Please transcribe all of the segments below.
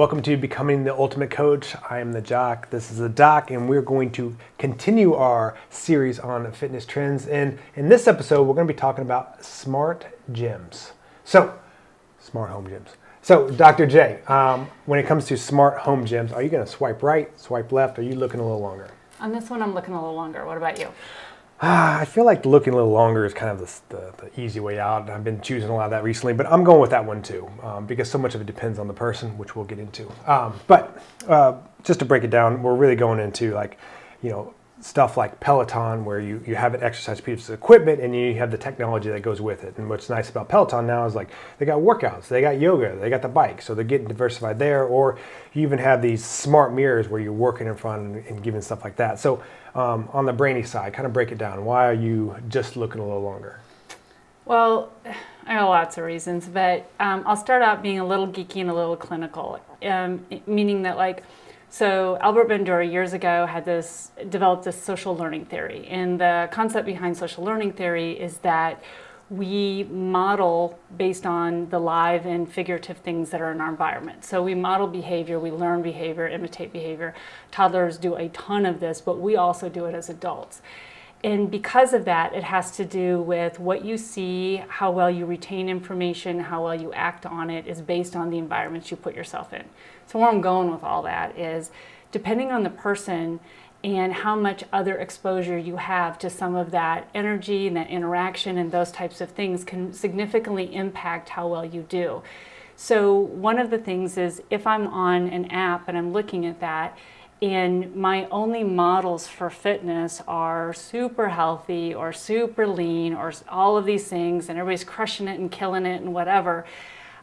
Welcome to Becoming the Ultimate Coach. I am the Jock. This is the Doc, and we're going to continue our series on fitness trends. And in this episode, we're going to be talking about smart gyms. Smart home gyms. So, Dr. J, when it comes to smart home gyms, are you going to swipe right, swipe left, or are you looking a little longer? On this one, I'm looking a little longer. What about you? I feel like looking a little longer is kind of the easy way out. I've been choosing a lot of that recently, but I'm going with that one too, because so much of it depends on the person, which we'll get into. But just to break it down, we're really going into stuff like Peloton, where you have an exercise piece of equipment and you have the technology that goes with it. And what's nice about Peloton now is they got workouts, they got yoga, they got the bike, so they're getting diversified there. Or you even have these smart mirrors where you're working in front and giving stuff like that. So on the brainy side, kind of break it down. Why are you just looking a little longer? Well, I have lots of reasons, but I'll start out being a little geeky and a little clinical, meaning that So Albert Bandura years ago developed this social learning theory. And the concept behind social learning theory is that we model based on the live and figurative things that are in our environment. So we model behavior, we learn behavior, imitate behavior. Toddlers do a ton of this, but we also do it as adults. And because of that, it has to do with what you see, how well you retain information, how well you act on it is based on the environments you put yourself in. So where I'm going with all that is, depending on the person and how much other exposure you have to some of that energy and that interaction and those types of things can significantly impact how well you do. So one of the things is, if I'm on an app and I'm looking at that, and my only models for fitness are super healthy or super lean or all of these things, and everybody's crushing it and killing it and whatever,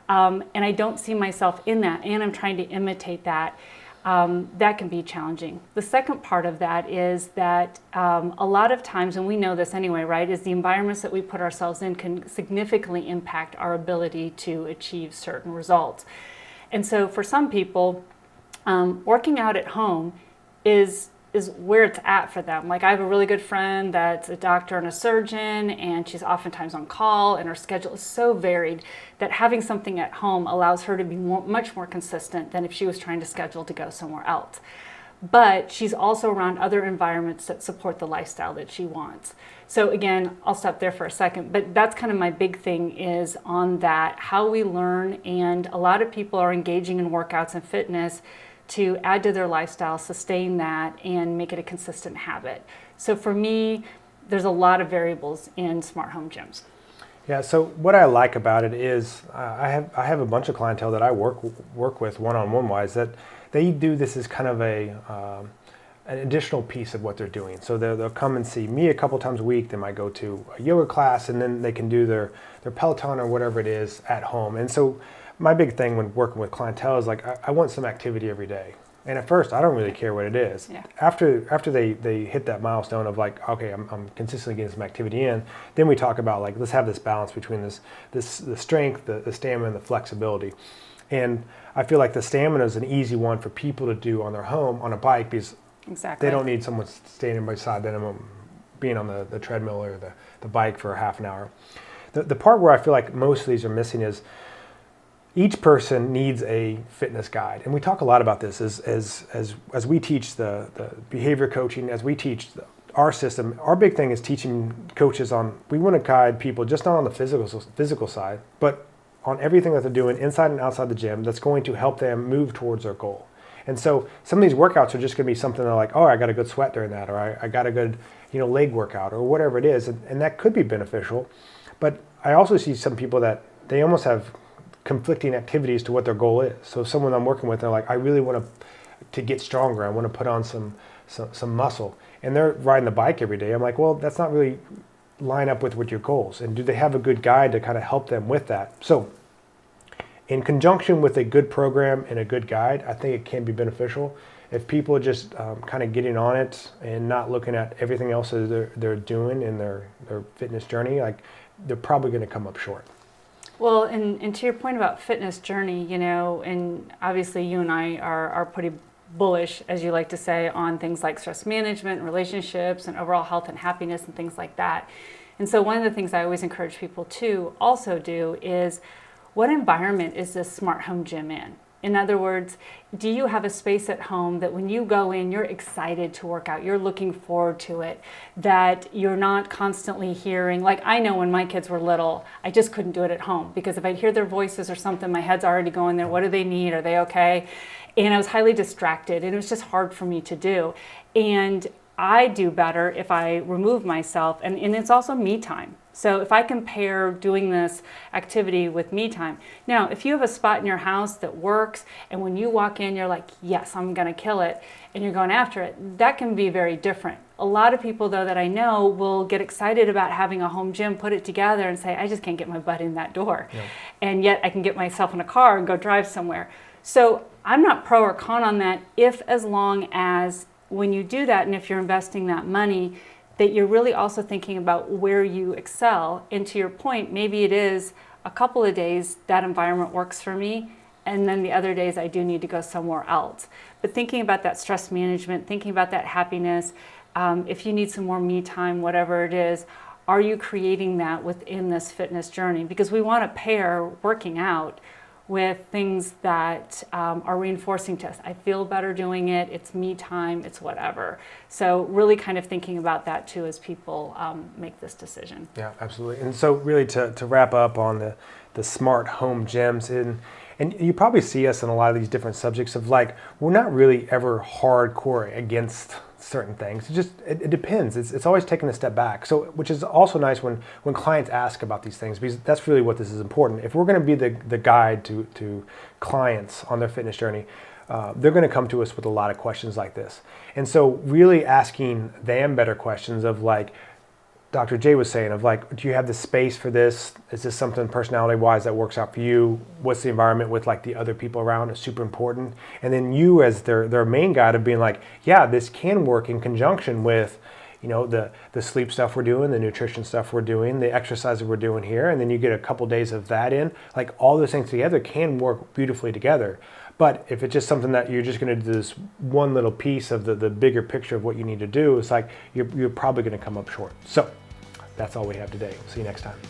and I don't see myself in that, and I'm trying to imitate that, that can be challenging. The second part of that is that a lot of times, and we know this anyway, right, is the environments that we put ourselves in can significantly impact our ability to achieve certain results. And so for some people, working out at home is where it's at for them. I have a really good friend that's a doctor and a surgeon, and she's oftentimes on call, and her schedule is so varied that having something at home allows her to be much more consistent than if she was trying to schedule to go somewhere else. But she's also around other environments that support the lifestyle that she wants. So again, I'll stop there for a second, but that's kind of my big thing is on that, how we learn, and a lot of people are engaging in workouts and fitness to add to their lifestyle, sustain that, and make it a consistent habit. So for me, there's a lot of variables in smart home gyms. Yeah, so what I like about it is I have a bunch of clientele that I work with one-on-one wise that they do this as kind of an additional piece of what they're doing. So they'll come and see me a couple times a week. They might go to a yoga class, and then they can do their Peloton or whatever it is at home. And so my big thing when working with clientele is I want some activity every day. And at first, I don't really care what it is. Yeah. After they hit that milestone of okay, I'm consistently getting some activity in, then we talk about let's have this balance between the strength, the stamina, and the flexibility. And I feel like the stamina is an easy one for people to do on their home on a bike, because they don't need someone standing beside them being on the treadmill or the bike for a half an hour. The part where I feel like most of these are missing is each person needs a fitness guide. And we talk a lot about this as we teach the behavior coaching, as we teach our system. Our big thing is teaching coaches we want to guide people just not on the physical side, but on everything that they're doing inside and outside the gym that's going to help them move towards their goal. And so some of these workouts are just going to be something they're I got a good sweat during that, or I got a good leg workout, or whatever it is. And that could be beneficial. But I also see some people that they almost have conflicting activities to what their goal is. So someone I'm working with, they're I really want to get stronger. I want to put on some muscle. And they're riding the bike every day. I'm well, that's not really line up with your goals. And do they have a good guide to kind of help them with that? So in conjunction with a good program and a good guide, I think it can be beneficial. If people are just kind of getting on it and not looking at everything else that they're doing in their fitness journey, they're probably going to come up short. Well, and to your point about fitness journey, and obviously you and I are pretty bullish, as you like to say, on things like stress management, relationships, and overall health and happiness and things like that. And so one of the things I always encourage people to also do is, what environment is this smart home gym in? In other words, do you have a space at home that when you go in, you're excited to work out, you're looking forward to it, that you're not constantly hearing, like I know when my kids were little, I just couldn't do it at home because if I'd hear their voices or something, my head's already going there, what do they need, are they okay? And I was highly distracted and it was just hard for me to do. And I do better if I remove myself, and it's also me time. So if I compare doing this activity with me time. Now, if you have a spot in your house that works, and when you walk in, you're like, yes, I'm gonna kill it, and you're going after it, that can be very different. A lot of people, though, that I know will get excited about having a home gym, put it together, and say, I just can't get my butt in that door. Yeah. And yet I can get myself in a car and go drive somewhere. So I'm not pro or con on that, as long as when you do that, and if you're investing that money, that you're really also thinking about where you excel. And to your point, maybe it is a couple of days that environment works for me, and then the other days I do need to go somewhere else. But thinking about that stress management, thinking about that happiness, if you need some more me time, whatever it is, are you creating that within this fitness journey? Because we want to pair working out with things that are reinforcing to us. I feel better doing it, it's me time, it's whatever. So really kind of thinking about that too as people make this decision. Yeah, absolutely. And so really to wrap up on the smart home gyms, and you probably see us in a lot of these different subjects of like, we're not really ever hardcore against certain things. It depends. It's always taking a step back. So, which is also nice when clients ask about these things, because that's really what this is important. If we're going to be the guide to clients on their fitness journey, they're going to come to us with a lot of questions like this. And so really asking them better questions of like, Dr. J was saying of like, do you have the space for this? Is this something personality-wise that works out for you? What's the environment with like the other people around? It's super important. And then you as their main guide of being like, yeah, this can work in conjunction with, you know, the sleep stuff we're doing, the nutrition stuff we're doing, the exercise that we're doing here. And then you get a couple days of that in. Like all those things together can work beautifully together. But if it's just something that you're just going to do this one little piece of the bigger picture of what you need to do, it's like you're probably going to come up short. So that's all we have today. See you next time.